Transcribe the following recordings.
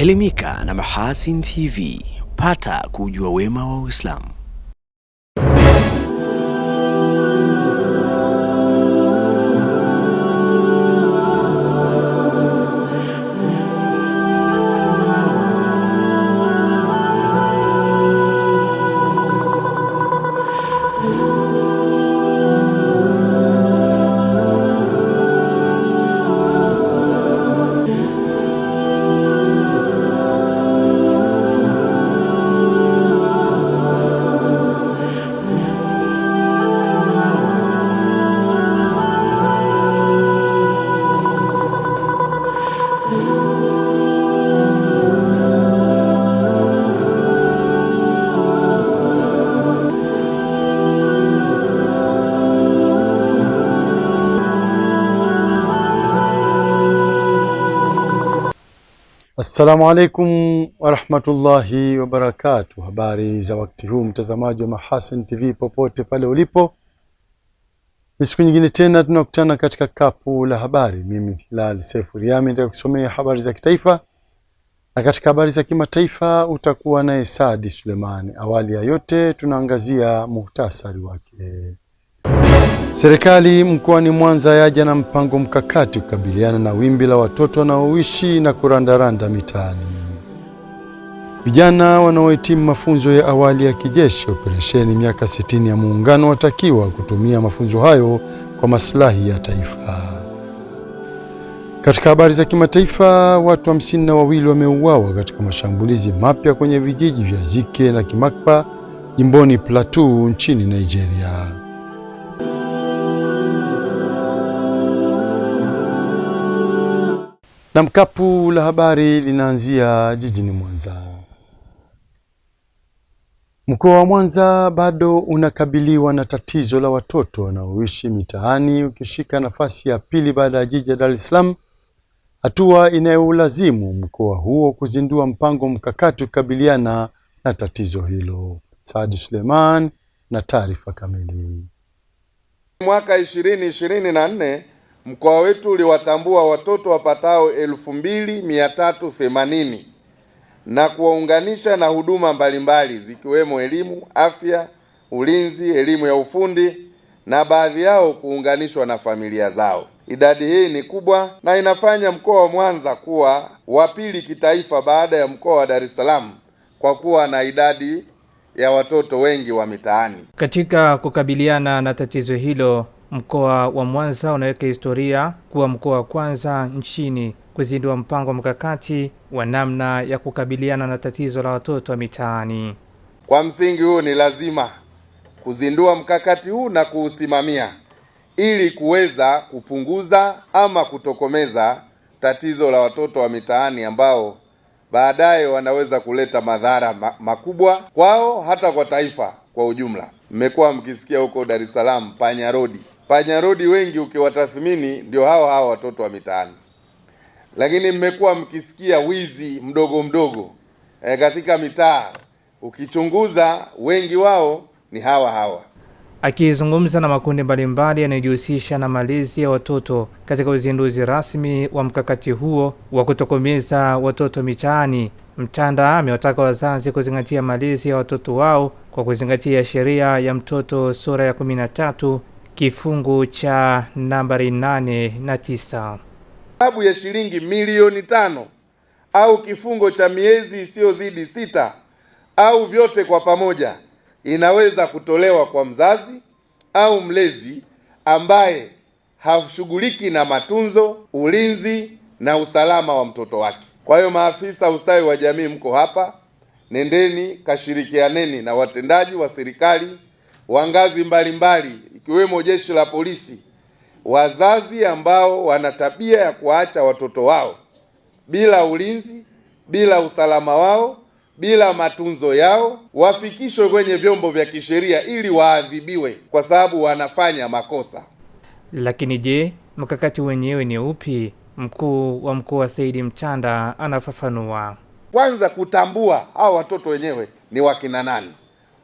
Elimika na Mahasin TV. Pata kujua wema wa Uislamu. Assalamu alaikum wa rahmatullahi wa barakatuh. Habari za wakati huu mtazamaji wa Mahasin TV popote pale ulipo. Ni siku nyingine tena tunakutana katika kapu la habari. Mimi Hilal Sefu Riami ndio kusomea habari za kitaifa. Na katika habari za kimataifa utakuwa naye Saadi Sulemani. Awali ya yote tunaangazia muhtasari wake. Serikali mkoani Mwanza yaja na mpango mkakati kukabiliana na wimbi la watoto wanaoishi na kurandaranda mitaani. Vijana wanaohitimu mafunzo ya awali ya kijeshi operesheni miaka 60 ya Muungano watakiwa kutumia mafunzo hayo kwa maslahi ya taifa. Katika habari za kimataifa, watu 52 wameuawa katika mashambulizi mapya kwenye vijiji vya Zike na Kimakpa jimboni Plateau nchini Nigeria. Na mkapu la habari linaanzia jijini Mwanza. Mkoa wa Mwanza bado unakabiliwa na tatizo la watoto wanaoishi mitaani, ukishika nafasi ya pili baada ya jiji la Dar es Salaam, hatua inayolazimu mkoa huo kuzindua mpango mkakati kukabiliana na tatizo hilo. Saadi Suleiman na taarifa kamili. Mwaka 2024 mkoa wetu uliwatambua watoto wapatao 2380 na kuwaunganisha na huduma mbalimbali zikiwemo elimu, afya, ulinzi, elimu ya ufundi na baadhi yao kuunganishwa na familia zao. Idadi hii ni kubwa na inafanya mkoa wa Mwanza kuwa wa pili kitaifa baada ya mkoa wa Dar es Salaam kwa kuwa na idadi ya watoto wengi wa mitaani. Katika kukabiliana na tatizo hilo, mkoa wa Mwanza unaweka historia kuwa mkoa wa kwanza nchini kuzindua mpango mkakati wa namna ya kukabiliana na tatizo la watoto wa mitaani. Kwa msingi huu ni lazima kuzindua mkakati huu na kuusimamia ili kuweza kupunguza ama kutokomeza tatizo la watoto wa mitaani ambao baadaye wanaweza kuleta madhara makubwa kwao hata kwa taifa kwa ujumla. Mmekuwa mkisikia huko Dar es Salaam Panya Road wengi ukiwatathmini ndio hao watoto wa mitaani. Lakini mmekuwa mkisikia wizi mdogo mdogo katika mitaa, ukichunguza wengi wao ni hawa. Akizungumza na makundi mbalimbali yanayojihusisha na malezi ya watoto katika uzinduzi rasmi wa mkakati huo wa kutokomeza watoto mitaani, Mtanda amewataka wazazi kuzingatia malezi ya watoto wao kwa kuzingatia sheria ya mtoto sura ya 13 kifungu cha nambari 8 na 9. Adhabu ya shilingi milioni 5 au kifungo cha miezi isiyozidi 6 au vyote kwa pamoja inaweza kutolewa kwa mzazi au mlezi ambaye hashughuliki na matunzo, ulinzi na usalama wa mtoto wake. Kwa hiyo maafisa ustawi wa jamii mko hapa, nendeni kashirikianeni na watendaji wa serikali wa ngazi mbalimbali ikiwemo jeshi la polisi, wazazi ambao wana tabia ya kuacha watoto wao bila ulinzi, bila usalama wao, bila matunzo yao, wafikishwe kwenye vyombo vya kisheria ili waadhibiwe kwa sababu wanafanya makosa. Lakini je, mkakati wenyewe ni upi? Mkuu wa mkoa Saidi Mtanda anafafanua. Kwanza kutambua hao watoto wenyewe ni wakina nani,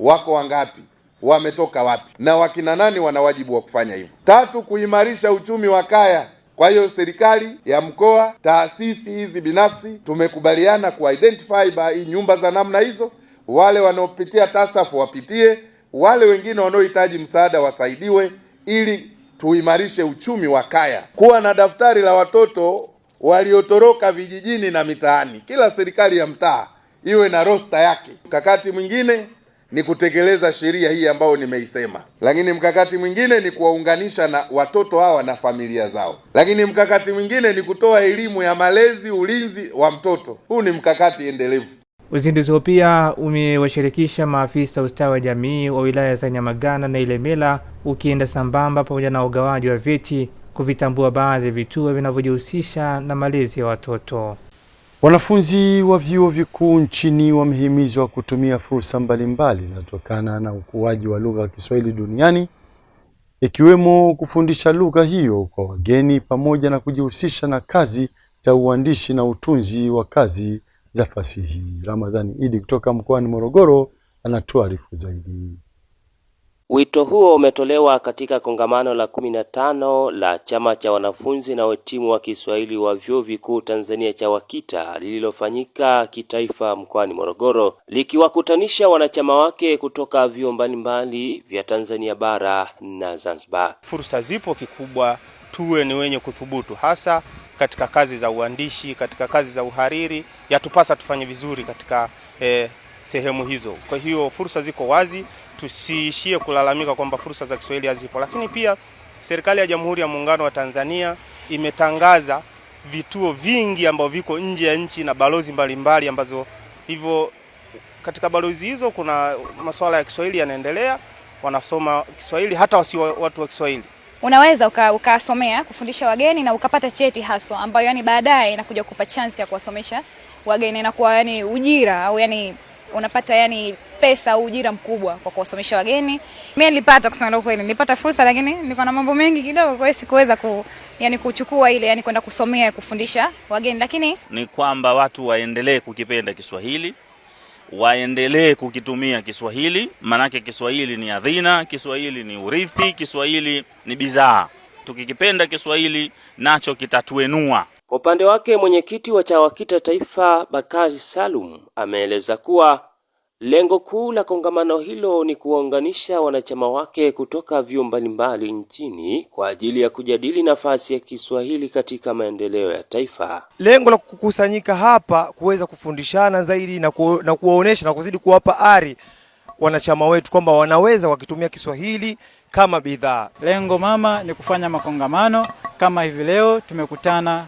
wako wangapi, wametoka wapi na wakina nani wana wajibu wa kufanya hivyo. 3, kuimarisha uchumi wa kaya Kwa hiyo serikali ya mkoa, taasisi hizi binafsi tumekubaliana ku-identify hii nyumba za namna hizo. Wale wanaopitia TASAF wapitie, wale wengine wanaohitaji msaada wasaidiwe, ili tuimarishe uchumi wa kaya. Kuwa na daftari la watoto waliotoroka vijijini na mitaani. Kila serikali ya mtaa iwe na roster yake. Mkakati mwingine ni kutekeleza sheria hii ambayo nimeisema. Lakini mkakati mwingine ni kuwaunganisha na watoto hawa na familia zao. Lakini mkakati mwingine ni kutoa elimu ya malezi, ulinzi wa mtoto. Huu ni mkakati endelevu. Uzinduzi huo pia umewashirikisha maafisa ustawi wa jamii wa wilaya za Nyamagana na Ilemela, ukienda sambamba pamoja na ugawaji wa vyeti kuvitambua baadhi ya vituo vinavyojihusisha na malezi ya watoto. Wanafunzi wa vyuo vikuu nchini wamehimizwa kutumia fursa mbalimbali zinazotokana na ukuaji wa lugha ya Kiswahili duniani, ikiwemo kufundisha lugha hiyo kwa wageni pamoja na kujihusisha na kazi za uandishi na utunzi wa kazi za fasihi. Ramadhani Idi kutoka mkoani Morogoro anatuarifu zaidi. Wito huo umetolewa katika kongamano la 15 la Chama cha Wanafunzi na Wahitimu wa Kiswahili wa Vyuo Vikuu Tanzania CHAWAKITA lililofanyika kitaifa mkoani Morogoro, likiwakutanisha wanachama wake kutoka vyuo mbalimbali vya Tanzania bara na Zanzibar. Fursa zipo, kikubwa tuwe ni wenye kuthubutu, hasa katika kazi za uandishi, katika kazi za uhariri. Yatupasa tufanye vizuri katika sehemu hizo. Kwa hiyo fursa ziko wazi, tusiishie kulalamika kwamba fursa za Kiswahili hazipo. Lakini pia serikali ya Jamhuri ya Muungano wa Tanzania imetangaza vituo vingi ambavyo viko nje ya nchi na balozi mbalimbali, ambazo hivyo katika balozi hizo kuna masuala ya Kiswahili yanaendelea, wanasoma Kiswahili hata wasio watu wa Kiswahili. Unaweza ukasomea kufundisha wageni na ukapata cheti haswa, ambayo yani baadaye inakuja kukupa chance ya kuwasomesha wageni, na kwa yani ujira au yani unapata yani pesa au ujira mkubwa kwa kuwasomesha wageni. Mimi nilipata, kusema kweli, nilipata fursa, lakini nilikuwa na mambo mengi kidogo, kwa hiyo sikuweza kuchukua ile yani kwenda kusomea kufundisha wageni. Lakini ni kwamba watu waendelee kukipenda Kiswahili, waendelee kukitumia Kiswahili, manake Kiswahili ni adhina, Kiswahili ni urithi, Kiswahili ni bidhaa. Tukikipenda Kiswahili nacho kitatuenua. Kwa upande wake mwenyekiti wa CHAWAKITA Taifa Bakari Salum ameeleza kuwa lengo kuu la kongamano hilo ni kuwaunganisha wanachama wake kutoka vyuo mbalimbali nchini kwa ajili ya kujadili nafasi ya Kiswahili katika maendeleo ya taifa. Lengo la kukusanyika hapa kuweza kufundishana zaidi na kuwaonesha na kuzidi kuwapa ari wanachama wetu kwamba wanaweza wakitumia Kiswahili kama bidhaa. Lengo mama ni kufanya makongamano kama hivi leo tumekutana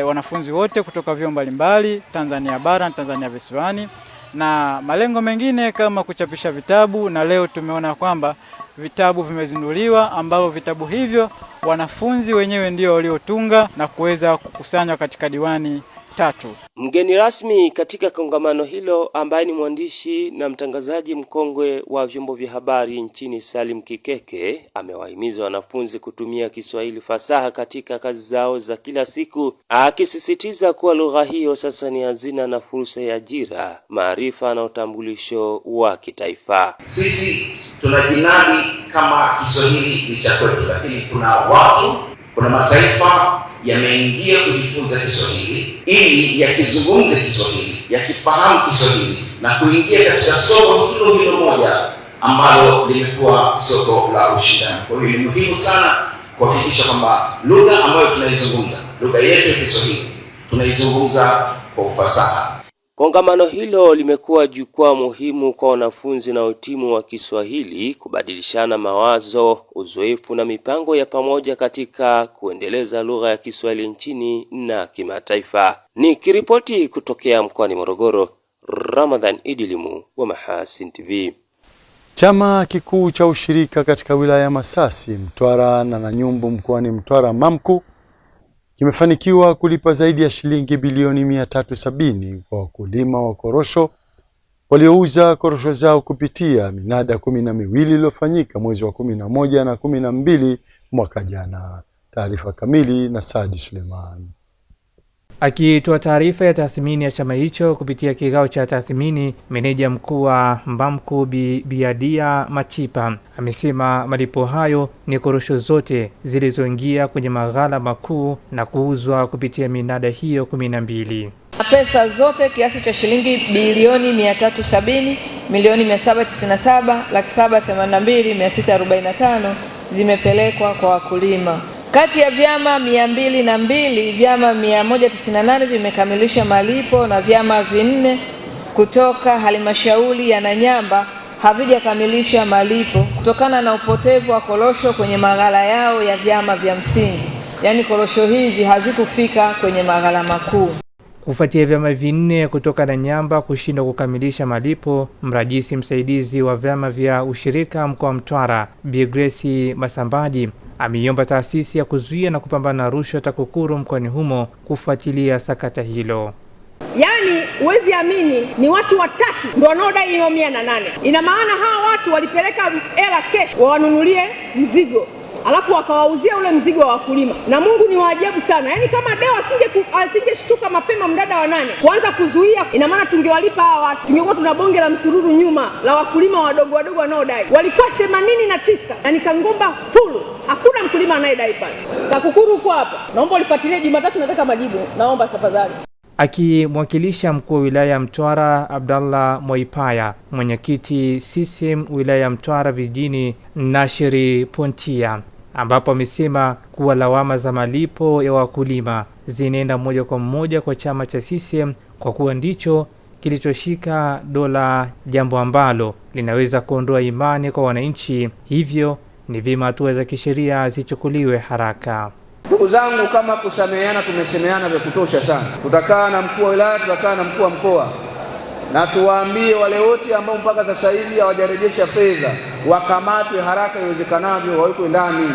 wanafunzi wote kutoka vyuo mbalimbali Tanzania bara na Tanzania visiwani, na malengo mengine kama kuchapisha vitabu, na leo tumeona kwamba vitabu vimezinduliwa, ambavyo vitabu hivyo wanafunzi wenyewe ndio waliotunga na kuweza kukusanywa katika diwani 3. Mgeni rasmi katika kongamano hilo ambaye ni mwandishi na mtangazaji mkongwe wa vyombo vya habari nchini Salim Kikeke amewahimiza wanafunzi kutumia Kiswahili fasaha katika kazi zao za kila siku, akisisitiza kuwa lugha hiyo sasa ni hazina na fursa ya ajira, maarifa na utambulisho wa kitaifa. Sisi tunajinadi kama Kiswahili ni cha kwetu, lakini kuna mataifa yameingia kujifunza Kiswahili ili yakizungumze Kiswahili, yakifahamu Kiswahili na kuingia katika soko hilo moja ambalo limekuwa soko la ushindani. Kwa hiyo ni muhimu sana kuhakikisha kwamba lugha ambayo tunaizungumza, lugha yetu ya Kiswahili, tunaizungumza kwa ufasaha. Kongamano hilo limekuwa jukwaa muhimu kwa wanafunzi na wahitimu wa Kiswahili kubadilishana mawazo, uzoefu na mipango ya pamoja katika kuendeleza lugha ya Kiswahili nchini na kimataifa. Nikiripoti kutokea mkoani Morogoro, Ramadhan Idilimu wa Mahasin TV. Chama kikuu cha ushirika katika wilaya ya Masasi, Mtwara na Nanyumbu mkoani Mtwara MAMCU kimefanikiwa kulipa zaidi ya shilingi bilioni 370 kwa wakulima wa korosho waliouza korosho zao kupitia minada 12 iliyofanyika mwezi wa 11 na 12 mwaka jana. Taarifa kamili na Saadi Suleiman. Akitoa taarifa ya tathmini ya chama hicho kupitia kikao cha tathmini, meneja mkuu wa Mbamku Biadia Machipa amesema malipo hayo ni korosho zote zilizoingia kwenye maghala makuu na kuuzwa kupitia minada hiyo 12. Pesa zote kiasi cha shilingi bilioni 370,797,782,645 zimepelekwa kwa wakulima. Kati ya vyama 202, vyama 198 vimekamilisha malipo na vyama 4 kutoka halmashauri ya Nanyamba havijakamilisha malipo kutokana na upotevu wa korosho kwenye maghala yao ya vyama vya msingi. Yaani korosho hizi hazikufika kwenye maghala makuu. Kufuatia vyama 4 kutoka Nanyamba kushindwa kukamilisha malipo, mrajisi msaidizi wa vyama vya ushirika mkoa wa Mtwara, Bi Grace Masambadi, ameiomba taasisi ya kuzuia na kupambana na rushwa TAKUKURU mkoani humo kufuatilia sakata hilo. Yaani uwezi amini ni watu 3 ndio wanaodai hiyo 108. Ina maana hawa watu walipeleka hela cash wanunulie mzigo, alafu wakawauzia ule mzigo wa wakulima. Na Mungu ni waajabu sana. Yaani kama Deo asingeshtuka mapema mdada wa 8 kuanza kuzuia, ina maana tungewalipa hawa watu. Tungekuwa tuna bonge la msururu nyuma la wakulima wadogo wanaodai. Walikuwa 89 na nikangomba fulu. Hakuna mkulima anayedai pale. TAKUKURU uko hapa. Naomba ulifuatilie Jumatatu, nataka majibu. Naomba tafadhali. Akimwakilisha mkuu wa wilaya ya Mtwara Abdallah Moipaya, mwenyekiti CCM wilaya ya Mtwara vijijini Nashiri Pontia, ambapo amesema kuwa lawama za malipo ya wakulima zinaenda moja kwa moja kwa chama cha CCM kwa kuwa ndicho kilichoshika dola, jambo ambalo linaweza kuondoa imani kwa wananchi. Hivyo ni vyema hatua za kisheria zichukuliwe haraka. Ndugu zangu, kama kusameheana, tumesemeana vya kutosha sana. Tutakaa na mkuu wa wilaya, tutakaa na mkuu wa mkoa, na tuwaambie wale wote ambao mpaka sasa hivi hawajarejesha fedha wakamatwe haraka iwezekanavyo, wawekwe ndani.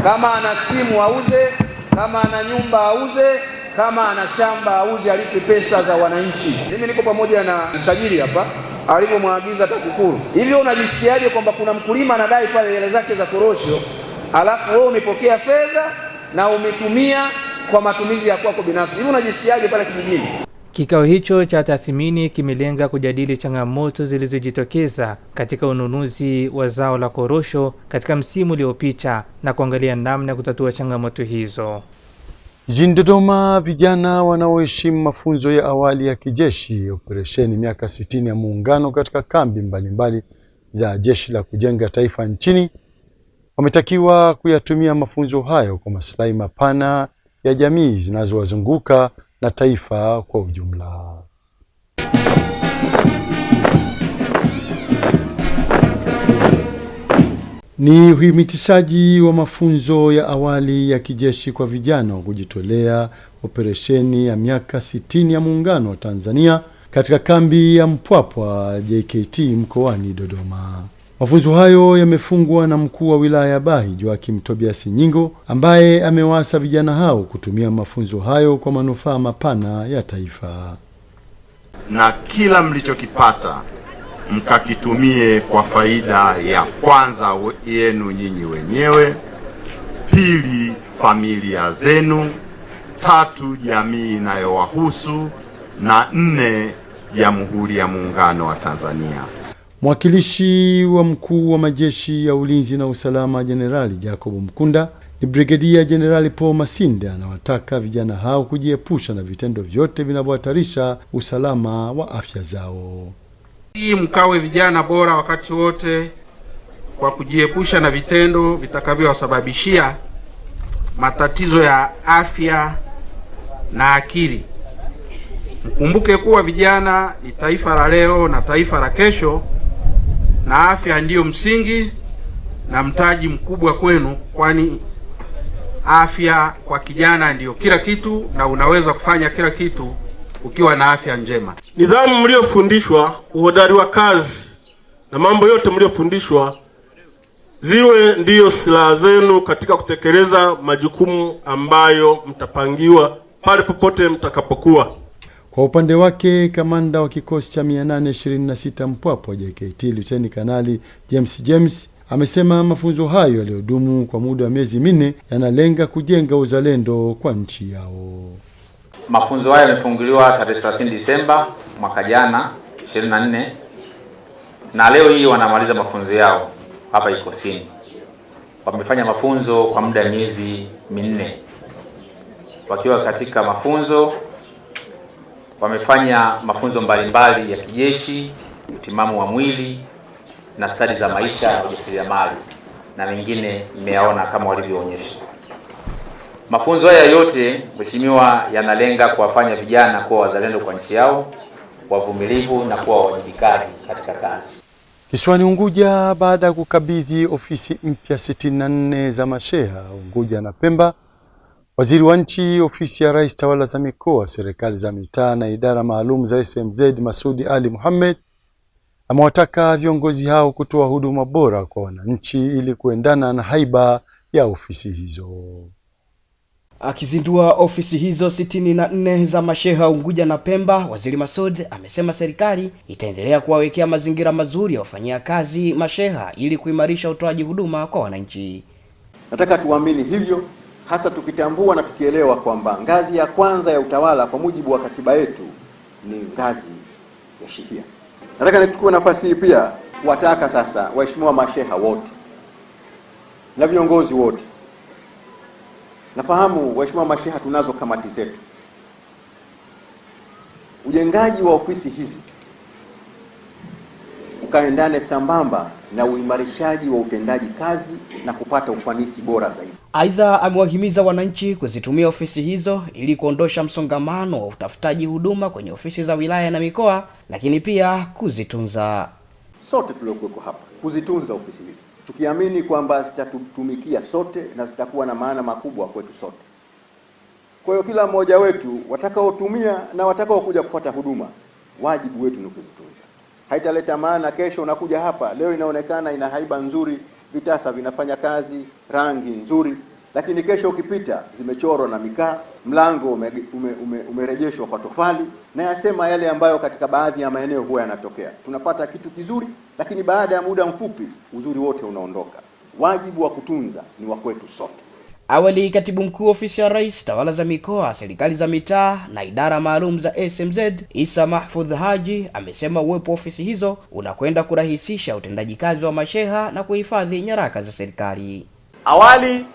Kama ana simu auze, kama ana nyumba auze, kama ana shamba auze, alipe pesa za wananchi. Mimi niko pamoja na msajili hapa alivyomwagiza TAKUKURU. Hivyo unajisikiaje kwamba kuna mkulima anadai pale hela zake za korosho, alafu wewe umepokea fedha na umetumia kwa matumizi ya kwako binafsi? Hivi unajisikiaje pale kijijini? Kikao hicho cha tathmini kimelenga kujadili changamoto zilizojitokeza katika ununuzi wa zao la korosho katika msimu uliopita na kuangalia namna ya kutatua changamoto hizo. Jijini Dodoma, vijana wanaoheshimu mafunzo ya awali ya kijeshi operesheni miaka 60 ya muungano katika kambi mbalimbali za Jeshi la Kujenga Taifa nchini wametakiwa kuyatumia mafunzo hayo kwa maslahi mapana ya jamii zinazowazunguka na taifa kwa ujumla. Ni uhimitishaji wa mafunzo ya awali ya kijeshi kwa vijana wa kujitolea operesheni ya miaka 60 ya muungano wa Tanzania katika kambi ya Mpwapwa JKT mkoani Dodoma. Mafunzo hayo yamefungwa na mkuu wa wilaya ya Bahi Joakim Tobias Nyingo, ambaye amewasa vijana hao kutumia mafunzo hayo kwa manufaa mapana ya taifa. Na kila mlichokipata mkakitumie kwa faida ya kwanza yenu nyinyi wenyewe, pili familia zenu, tatu jamii inayowahusu, na 4 Jamhuri ya Muungano wa Tanzania. Mwakilishi wa mkuu wa majeshi ya ulinzi na usalama Jenerali Jacob Mkunda ni Brigedia Jenerali Paul Masinde anawataka vijana hao kujiepusha na vitendo vyote vinavyohatarisha usalama wa afya zao. Mkawe vijana bora wakati wote kwa kujiepusha na vitendo vitakavyowasababishia matatizo ya afya na akili. Mkumbuke kuwa vijana ni taifa la leo na taifa la kesho, na afya ndiyo msingi na mtaji mkubwa kwenu, kwani afya kwa kijana ndiyo kila kitu, na unaweza kufanya kila kitu ukiwa na afya njema. Nidhamu mliofundishwa, uhodari wa kazi na mambo yote mliofundishwa ziwe ndiyo silaha zenu katika kutekeleza majukumu ambayo mtapangiwa pale popote mtakapokuwa. Kwa upande wake, kamanda wa kikosi cha 826 Mpwapwa JKT Luteni Kanali James amesema mafunzo hayo yaliyodumu kwa muda wa miezi 4 yanalenga kujenga uzalendo kwa nchi yao. Mafunzo haya yamefunguliwa tarehe 30 Disemba mwaka jana 24, na leo hii wanamaliza mafunzo yao hapa Ikosini. Wamefanya mafunzo kwa muda miezi 4. Wakiwa katika mafunzo wamefanya mafunzo mbalimbali ya kijeshi, utimamu wa mwili na stadi za maisha na ujasiriamali, na mengine mmeyaona kama walivyoonyesha. Mafunzo haya yote mheshimiwa, yanalenga kuwafanya vijana kuwa wazalendo kwa nchi yao, wavumilivu na kuwa wajibikaji katika kazi. Kisiwani Unguja, baada ya kukabidhi ofisi mpya 64 za masheha Unguja na Pemba, waziri wa nchi ofisi ya Rais tawala za mikoa, serikali za mitaa na idara maalum za SMZ Masudi Ali Mohamed amewataka viongozi hao kutoa huduma bora kwa wananchi ili kuendana na haiba ya ofisi hizo. Akizindua ofisi hizo 64 za masheha Unguja na Pemba, Waziri Masud amesema serikali itaendelea kuwawekea mazingira mazuri ya kufanyia kazi masheha ili kuimarisha utoaji huduma kwa wananchi. Nataka tuamini hivyo, hasa tukitambua na tukielewa kwamba ngazi ya kwanza ya utawala kwa mujibu wa katiba yetu ni ngazi ya shehia. Nataka nichukue nafasi hii pia kuwataka sasa waheshimiwa masheha wote na viongozi wote. Nafahamu waheshimiwa masheha tunazo kamati zetu. Ujengaji wa ofisi hizi ukaendane sambamba na uimarishaji wa utendaji kazi na kupata ufanisi bora zaidi. Aidha, amewahimiza wananchi kuzitumia ofisi hizo ili kuondosha msongamano wa utafutaji huduma kwenye ofisi za wilaya na mikoa, lakini pia kuzitunza. Sote tuliokuweko hapa kuzitunza ofisi hizi, tukiamini kwamba zitatutumikia sote na zitakuwa na maana makubwa kwetu sote. Kwa hiyo kila mmoja wetu watakaotumia na watakaokuja kufuata huduma, wajibu wetu ni kuzitunza. Haitaleta maana kesho unakuja hapa, leo inaonekana ina haiba nzuri, vitasa vinafanya kazi, rangi nzuri, lakini kesho ukipita zimechorwa na mikaa, mlango umerejeshwa kwa tofali, na yasema yale ambayo katika baadhi ya maeneo huwa yanatokea. Tunapata kitu kizuri, lakini baada ya muda mfupi uzuri wote unaondoka. Wajibu wa kutunza ni wa kwetu sote. Awali, Katibu Mkuu Ofisi ya Rais Tawala za Mikoa, Serikali za Mitaa na Idara Maalum za SMZ Isa Mahfudh Haji amesema uwepo wa ofisi hizo unakwenda kurahisisha utendaji kazi wa masheha na kuhifadhi nyaraka za serikali. Awali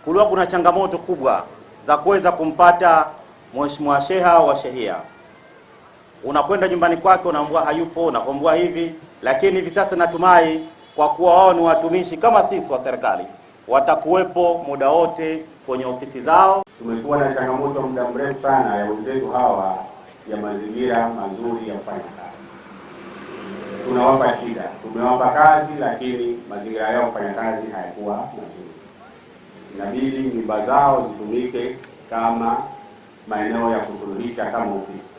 kulikuwa kuna changamoto kubwa za kuweza kumpata mheshimiwa sheha wa shehia. Unakwenda nyumbani kwake unaambiwa hayupo, unakwambia hivi, lakini hivi sasa natumai kwa kuwa wao ni watumishi kama sisi wa serikali, watakuwepo muda wote kwenye ofisi zao. Tumekuwa na changamoto muda mrefu sana ya wenzetu hawa ya mazingira mazuri ya kufanya kazi. Tunawapa shida, tumewapa kazi lakini mazingira yao kufanya kazi hayakuwa mazuri. Inabidi nyumba zao zitumike kama maeneo ya kusuluhisha kama ofisi.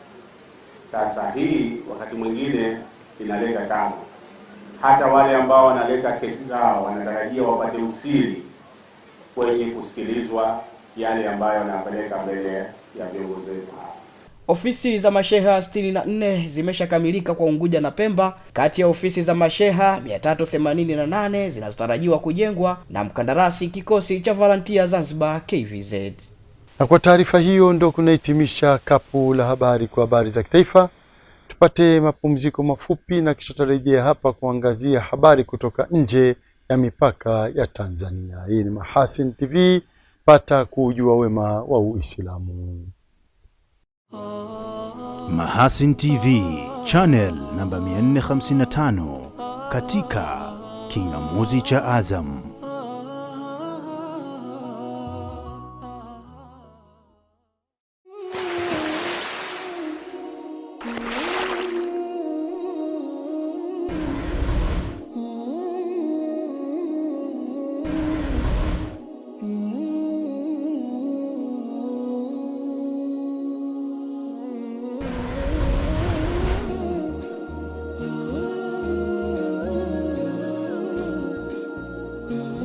Sasa hii wakati mwingine inaleta tabu. Hata wale ambao wanaleta kesi zao wanatarajia wapate usiri kwenye kusikilizwa yale ambayo wanapeleka mbele ya viongozi wetu hapa. Ofisi za masheha 64 zimeshakamilika kwa Unguja na Pemba, kati ya ofisi za masheha 388 zinazotarajiwa kujengwa na mkandarasi kikosi cha Volunteer Zanzibar KVZ. Na kwa taarifa hiyo ndo kunahitimisha kapu la habari kwa habari za kitaifa. Tupate mapumziko mafupi na kisha tarejea hapa kuangazia habari kutoka nje ya mipaka ya Tanzania. Hii ni Mahasin TV, pata kujua wema wa Uislamu. Mahasin TV, channel namba 455 katika kingamuzi cha Azam. Mm-hmm.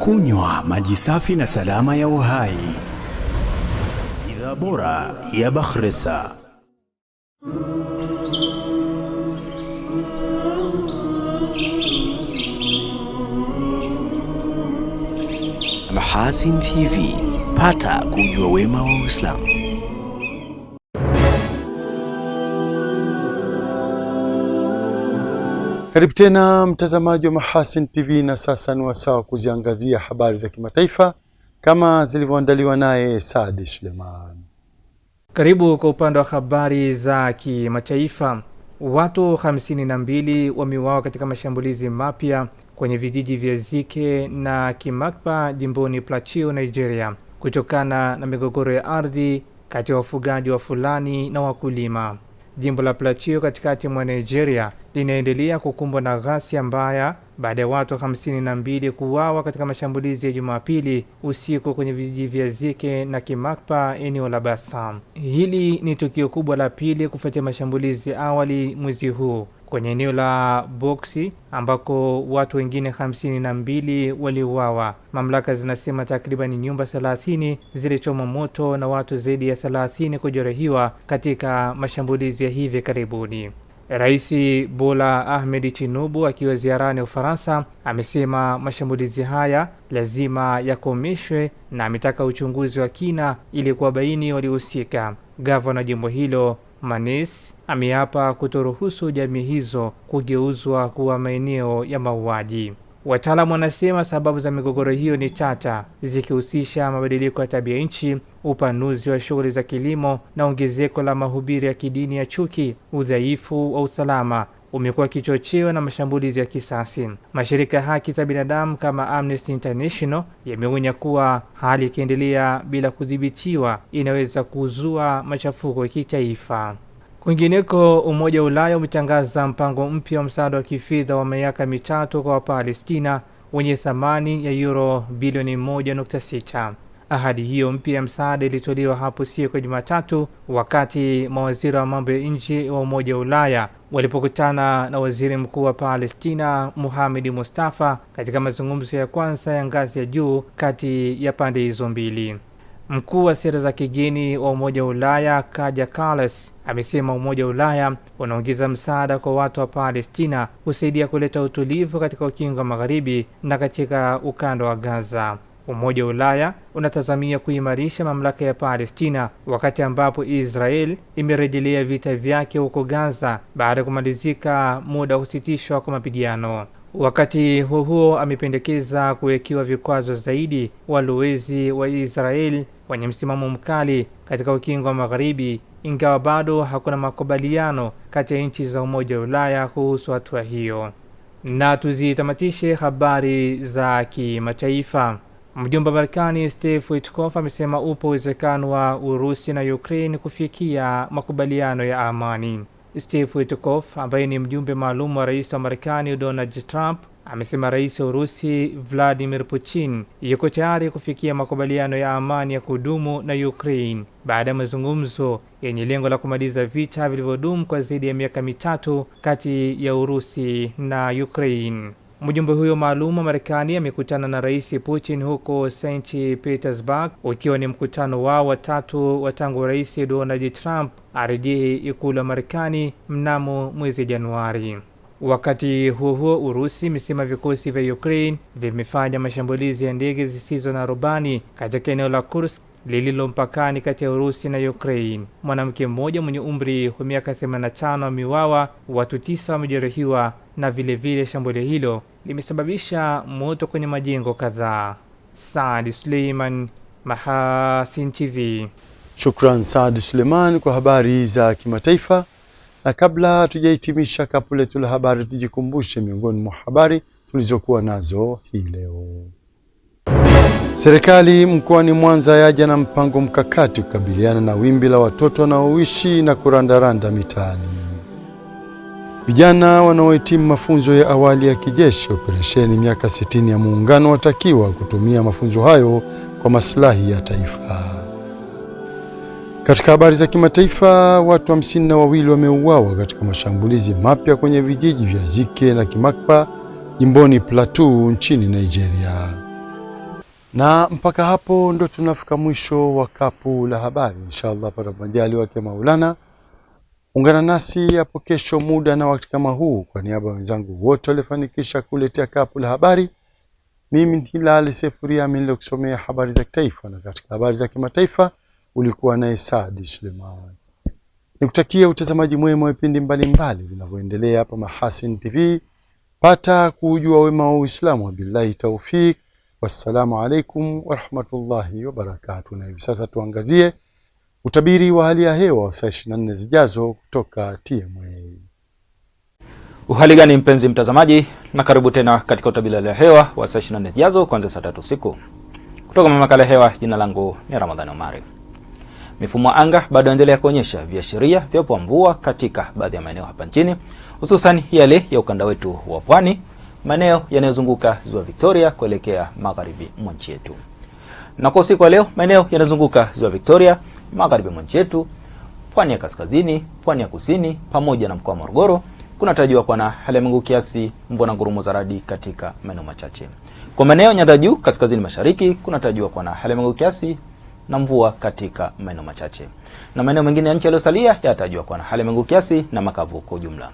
Kunywa maji safi na salama ya uhai. Bidhaa bora ya Bakhresa. Mahasin TV, pata kujua wema wa Uislamu. Karibu tena mtazamaji wa Mahasin TV, na sasa ni wasaa kuziangazia habari za kimataifa kama zilivyoandaliwa naye Saadi Suleiman. Karibu kwa upande wa habari za kimataifa. Watu 52 wameuawa katika mashambulizi mapya kwenye vijiji vya Zike na Kimakpa jimboni Plateau, Nigeria, kutokana na migogoro ya ardhi kati ya wafugaji wa Fulani na wakulima. Jimbo la Plateau katikati mwa Nigeria linaendelea kukumbwa na ghasia mbaya baada ya watu 52 kuuawa katika mashambulizi ya Jumapili usiku kwenye vijiji vya Zike na Kimakpa, eneo la Bassam. Hili ni tukio kubwa la pili kufuatia mashambulizi awali mwezi huu kwenye eneo la Boksi ambako watu wengine 52 waliuawa. Mamlaka zinasema takriban nyumba 30 zilichomwa moto na watu zaidi ya 30 kujeruhiwa katika mashambulizi ya hivi karibuni. Rais Bola Ahmed Tinubu akiwa ziarani Ufaransa amesema mashambulizi haya lazima yakomeshwe na ametaka uchunguzi wa kina ili kuwabaini waliohusika. Gavana jimbo hilo Manis ameapa kutoruhusu jamii hizo kugeuzwa kuwa maeneo ya mauaji. Wataalamu wanasema sababu za migogoro hiyo ni tata, zikihusisha mabadiliko ya tabia nchi, upanuzi wa shughuli za kilimo na ongezeko la mahubiri ya kidini ya chuki. Udhaifu wa usalama umekuwa kichocheo na mashambulizi ya kisasi. Mashirika ya haki za binadamu kama Amnesty International yameonya kuwa hali ikiendelea bila kudhibitiwa inaweza kuzua machafuko ya kitaifa. Kwingineko, Umoja wa Ulaya umetangaza mpango mpya wa msaada wa kifedha wa miaka mitatu kwa Wapalestina wenye thamani ya euro bilioni 1.6. Ahadi hiyo mpya ya msaada ilitolewa hapo siku ya Jumatatu wakati mawaziri wa mambo ya nje wa Umoja wa Ulaya walipokutana na waziri mkuu wa Palestina Mohamed Mustafa katika mazungumzo ya kwanza ya ngazi ya juu kati ya pande hizo mbili. Mkuu wa sera za kigeni wa Umoja wa Ulaya Kaja Kallas amesema Umoja wa Ulaya unaongeza msaada kwa watu wa Palestina kusaidia kuleta utulivu katika ukingo wa Magharibi na katika ukanda wa Gaza. Umoja wa Ulaya unatazamia kuimarisha mamlaka ya Palestina wakati ambapo Israel imerejelea vita vyake huko Gaza baada ya kumalizika muda usitishwa kwa mapigano. Wakati huo amependekeza kuwekewa vikwazo zaidi walowezi wa Israel wenye msimamo mkali katika ukingo wa Magharibi, ingawa bado hakuna makubaliano kati ya nchi za Umoja wa Ulaya kuhusu hatua hiyo. Na tuzitamatishe habari za kimataifa. Mjumbe wa Marekani Steve Witkoff amesema upo uwezekano wa Urusi na Ukraine kufikia makubaliano ya amani. Steve Witkoff ambaye ni mjumbe maalum wa rais wa Marekani Donald Trump amesema rais wa Urusi Vladimir Putin yuko tayari kufikia makubaliano ya amani ya kudumu na Ukraine baada ya mazungumzo yenye lengo la kumaliza vita vilivyodumu kwa zaidi ya miaka mitatu kati ya Urusi na Ukraine. Mjumbe huyo maalum wa Marekani amekutana na Rais Putin huko St. Petersburg, ukiwa ni mkutano wao wa tatu wa tangu Rais Donald Trump arejee ikulu ya Marekani mnamo mwezi Januari. Wakati huo Urusi imesema vikosi vya Ukraine vimefanya mashambulizi ya ndege zisizo na rubani katika eneo la Kursk lililo mpakani kati ya Urusi na Ukraine. Mwanamke mmoja mwenye umri wa miaka 85 ameuawa, watu 9 wamejeruhiwa na vile shambulio hilo limesababisha moto kwenye majengo kadhaa. Saad Suleiman, Mahasin TV. Shukran Saad Suleiman kwa habari za kimataifa. Na kabla tujahitimisha kapu letu la habari, tujikumbushe miongoni mwa habari tulizokuwa nazo hii leo. Serikali mkoani Mwanza yaja na mpango mkakati kukabiliana na wimbi la watoto wanaoishi na kurandaranda mitaani. Vijana wanaohitimu mafunzo ya awali ya kijeshi operesheni miaka 60 ya Muungano watakiwa kutumia mafunzo hayo kwa maslahi ya taifa. Katika habari za kimataifa, watu 52 wameuawa katika mashambulizi mapya kwenye vijiji vya Zike na Kimakpa jimboni Plateau nchini Nigeria. Na mpaka hapo ndo tunafika mwisho wa kapu la habari. Inshallah para majali wake Maulana. Ungana nasi hapo kesho muda na wakati kama huu. Kwa niaba ya wenzangu wote walifanikisha kuletea kapu la habari, mimi ni Hilal Sefuria nilikusomea habari za kitaifa, na katika habari za kimataifa ulikuwa na Saadi Suleiman. Nikutakia utazamaji mwema wa vipindi mbalimbali vinavyoendelea hapa Mahasin TV. Pata kujua wema wa Uislamu. Billahi taufik. Wassalamu alaikum wa rahmatullahi wa barakatuh. Na hivi sasa tuangazie utabiri wa hali ya hewa wa saa 24 zijazo kutoka TMA. Uhali gani mpenzi mtazamaji, na karibu tena katika utabiri wa hali ya hewa wa saa 24 zijazo kuanzia saa 3 usiku. Kutoka mamlaka ya hewa, jina langu ni Ramadhani Omari. Mifumo ya anga bado inaendelea kuonyesha viashiria vya mvua katika baadhi ya maeneo hapa nchini, hususan yale ya ukanda wetu wa pwani, maeneo yanayozunguka Ziwa Victoria kuelekea magharibi mwa nchi yetu. Na kwa usiku wa leo, maeneo yanayozunguka Ziwa Victoria, magharibi mwa nchi yetu, pwani ya kaskazini, pwani ya kusini pamoja na mkoa wa Morogoro kunatarajiwa kuwa na hali ya mawingu kiasi, mvua na ngurumo za radi katika maeneo machache. Kwa maeneo ya nyanda juu kaskazini mashariki kunatarajiwa kuwa na hali ya mawingu kiasi na mvua katika maeneo machache. Na maeneo mengine ya nchi yaliyosalia yanatarajiwa kuwa na hali ya mawingu kiasi na makavu kwa ujumla.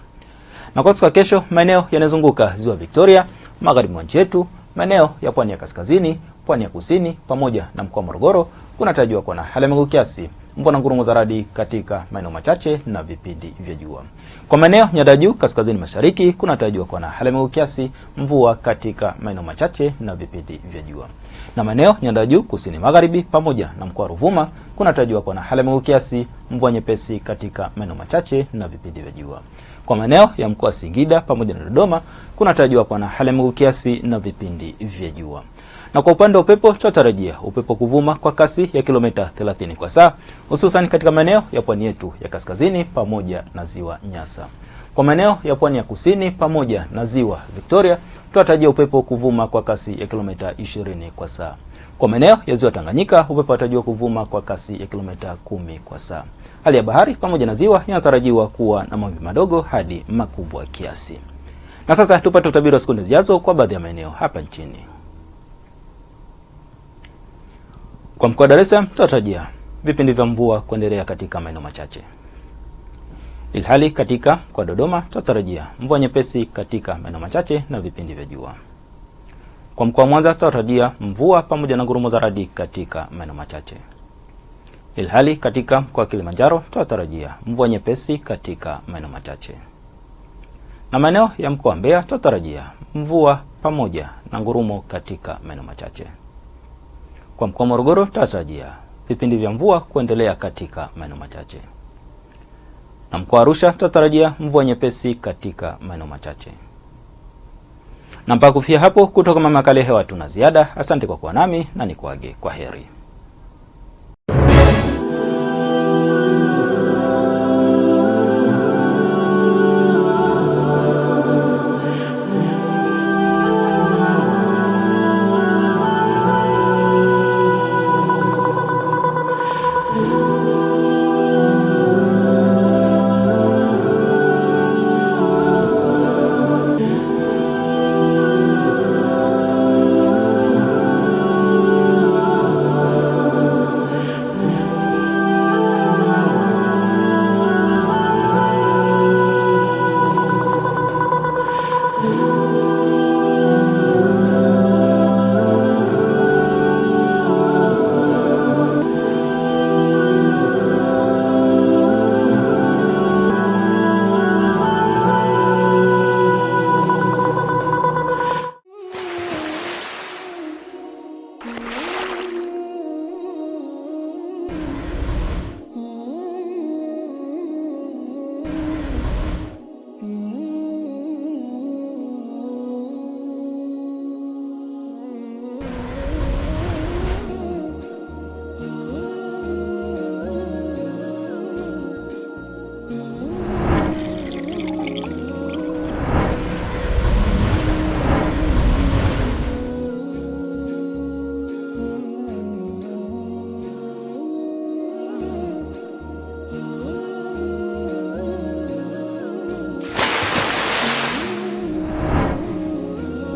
Na kwa siku ya kesho, maeneo yanayozunguka Ziwa Victoria, magharibi mwa nchi yetu, maeneo ya pwani ya kaskazini, pwani ya kusini pamoja na mkoa wa Morogoro kunatarajiwa kuwa na hali ya mawingu kiasi, mvua na ngurumo za radi katika maeneo machache na vipindi vya jua. Kwa maeneo nyanda juu kaskazini mashariki kunatarajiwa kuwa na hali ya mawingu kiasi, mvua katika maeneo machache na vipindi vya jua. Na maeneo nyanda juu kusini magharibi pamoja na mkoa wa Ruvuma kunatarajiwa kuwa na hali ya mawingu kiasi, mvua nyepesi katika maeneo machache na vipindi vya jua. Kwa maeneo ya mkoa wa Singida pamoja na Dodoma kunatarajiwa kuwa na hali ya mawingu kiasi na vipindi vya jua. Na kwa upande wa upepo, tunatarajia upepo kuvuma kwa kasi ya kilomita 30 kwa saa, hususan katika maeneo ya pwani yetu ya kaskazini pamoja na Ziwa Nyasa. Kwa maeneo ya pwani ya kusini pamoja na Ziwa Victoria, tunatarajia upepo kuvuma kwa kasi ya kilomita 20 kwa saa. Kwa maeneo ya Ziwa Tanganyika, upepo unatarajiwa kuvuma kwa kasi ya kilomita 10 kwa saa. Hali ya bahari pamoja na ziwa inatarajiwa kuwa na mawimbi madogo hadi makubwa kiasi. Na sasa tupate utabiri wa siku zijazo kwa baadhi ya maeneo hapa nchini. Kwa mkoa wa Dar es Salaam tunatarajia vipindi vya mvua kuendelea katika maeneo machache. Ilhali katika kwa Dodoma tunatarajia mvua nyepesi katika maeneo machache na vipindi vya jua. Kwa mkoa wa Mwanza tunatarajia mvua pamoja na ngurumo za radi katika maeneo machache. Ilhali katika mkoa wa Kilimanjaro tunatarajia mvua nyepesi katika maeneo machache. Na maeneo ya mkoa wa Mbeya tunatarajia mvua pamoja na ngurumo katika maeneo machache. Kwa mkoa wa Morogoro tunatarajia vipindi vya mvua kuendelea katika maeneo machache. Na mkoa wa Arusha tunatarajia mvua nyepesi katika maeneo machache. Na mpaka kufikia hapo, kutoka mamlaka ya hewa tuna ziada. Asante kwa kuwa nami na nikuage kwa heri.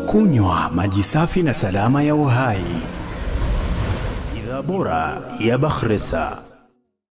Kunywa maji safi na salama ya uhai. Bora ya Bakhresa.